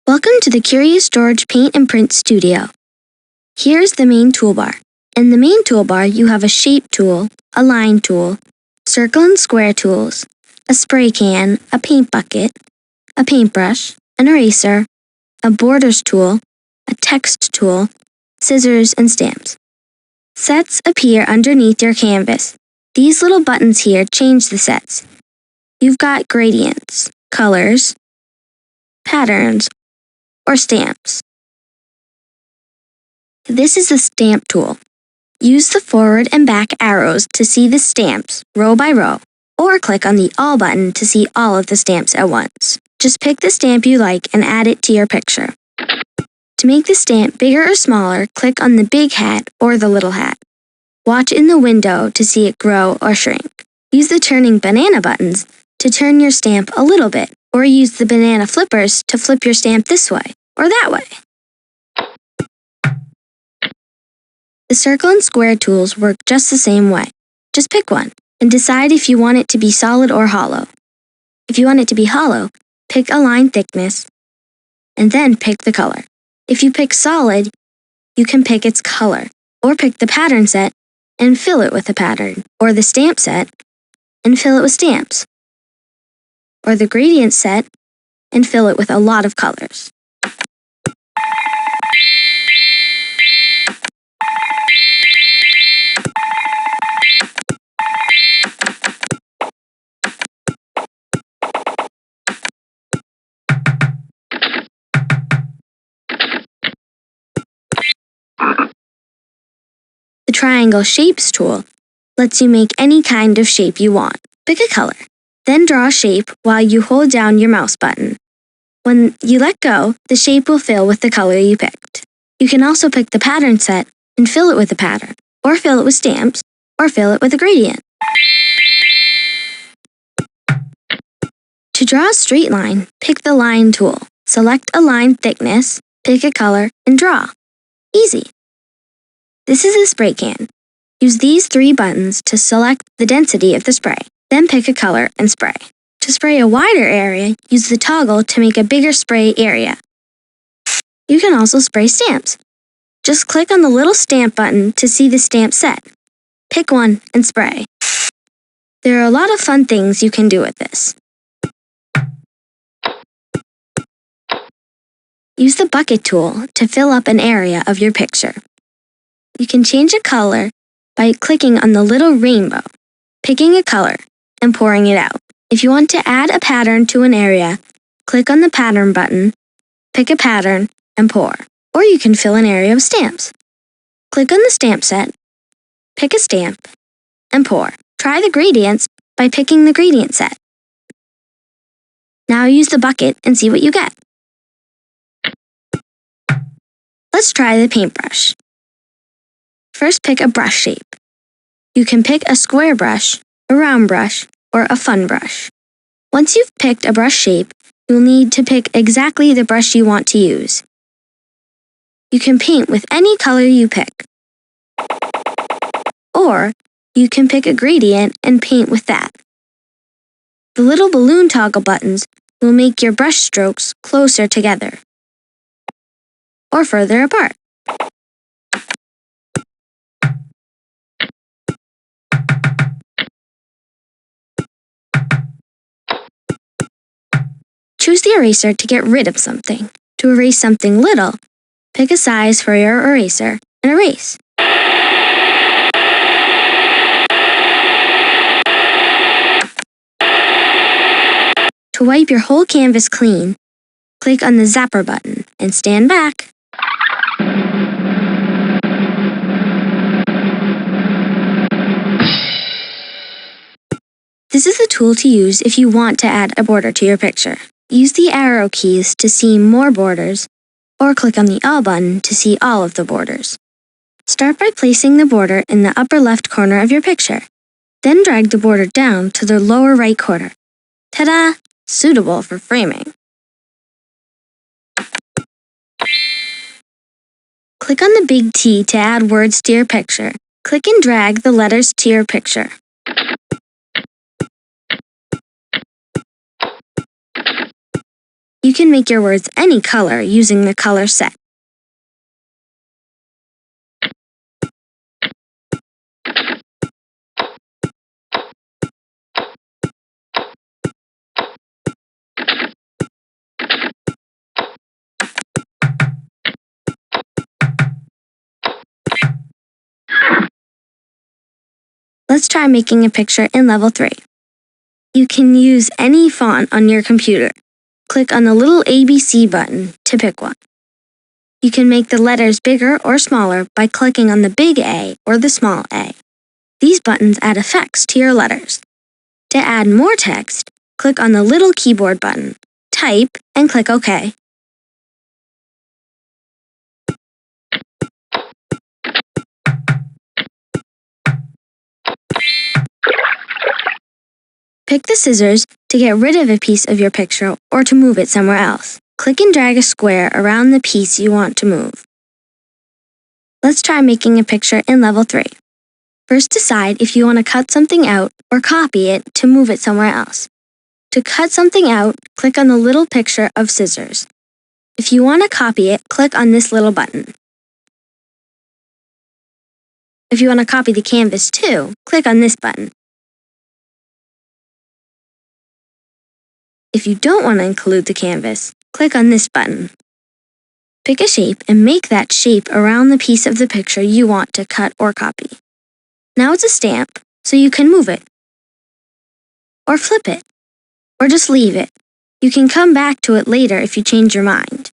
Welcome to the Curious George Paint and Print Studio. Here's the main toolbar. In the main toolbar, you have a shape tool, a line tool, circle and square tools, a spray can, a paint bucket, a paintbrush, an eraser, a borders tool, a text tool, scissors, and stamps. Sets appear underneath your canvas. These little buttons here change the sets. You've got gradients, colors, patterns, or stamps. This is the stamp tool. Use the forward and back arrows to see the stamps row by row, or click on the All button to see all of the stamps at once. Just pick the stamp you like and add it to your picture. To make the stamp bigger or smaller, click on the big hat or the little hat. Watch in the window to see it grow or shrink. Use the turning banana buttons to turn your stamp a little bit, or use the banana flippers to flip your stamp this way or that way. The circle and square tools work just the same way. Just pick one and decide if you want it to be solid or hollow. If you want it to be hollow, pick a line thickness and then pick the color. If you pick solid, you can pick its color, or pick the pattern set and fill it with a pattern, or the stamp set and fill it with stamps, or the gradient set and fill it with a lot of colors. The triangle shapes tool lets you make any kind of shape you want. Pick a color, then draw a shape while you hold down your mouse button. When you let go, the shape will fill with the color you picked. You can also pick the pattern set and fill it with a pattern, or fill it with stamps, or fill it with a gradient. To draw a straight line, pick the line tool. Select a line thickness, pick a color, and draw. Easy. This is a spray can. Use these 3 buttons to select the density of the spray. Then pick a color and spray. To spray a wider area, use the toggle to make a bigger spray area. You can also spray stamps. Just click on the little stamp button to see the stamp set. Pick one and spray. There are a lot of fun things you can do with this. Use the bucket tool to fill up an area of your picture. You can change a color by clicking on the little rainbow, picking a color, and pouring it out. If you want to add a pattern to an area, click on the pattern button, pick a pattern, and pour. Or you can fill an area with stamps. Click on the stamp set, pick a stamp, and pour. Try the gradients by picking the gradient set. Now use the bucket and see what you get. Let's try the paintbrush. First, pick a brush shape. You can pick a square brush, a round brush, or a fun brush. Once you've picked a brush shape, you'll need to pick exactly the brush you want to use. You can paint with any color you pick. Or you can pick a gradient and paint with that. The little balloon toggle buttons will make your brush strokes closer together or further apart. Choose the eraser to get rid of something. To erase something little, pick a size for your eraser and erase. To wipe your whole canvas clean, click on the zapper button and stand back. This is the tool to use if you want to add a border to your picture. Use the arrow keys to see more borders, or click on the All button to see all of the borders. Start by placing the border in the upper left corner of your picture. Then drag the border down to the lower right corner. Ta-da! Suitable for framing. Click on the big T to add words to your picture. Click and drag the letters to your picture. You can make your words any color using the color set. Let's try making a picture in Level 3. You can use any font on your computer. Click on the little ABC button to pick one. You can make the letters bigger or smaller by clicking on the big A or the small a. These buttons add effects to your letters. To add more text, click on the little keyboard button, type, and click OK. Pick the scissors to get rid of a piece of your picture or to move it somewhere else. Click and drag a square around the piece you want to move. Let's try making a picture in Level 3. First, decide if you want to cut something out or copy it to move it somewhere else. To cut something out, click on the little picture of scissors. If you want to copy it, click on this little button. If you want to copy the canvas too, click on this button. If you don't want to include the canvas, click on this button. Pick a shape and make that shape around the piece of the picture you want to cut or copy. Now it's a stamp, so you can move it, or flip it, or just leave it. You can come back to it later if you change your mind.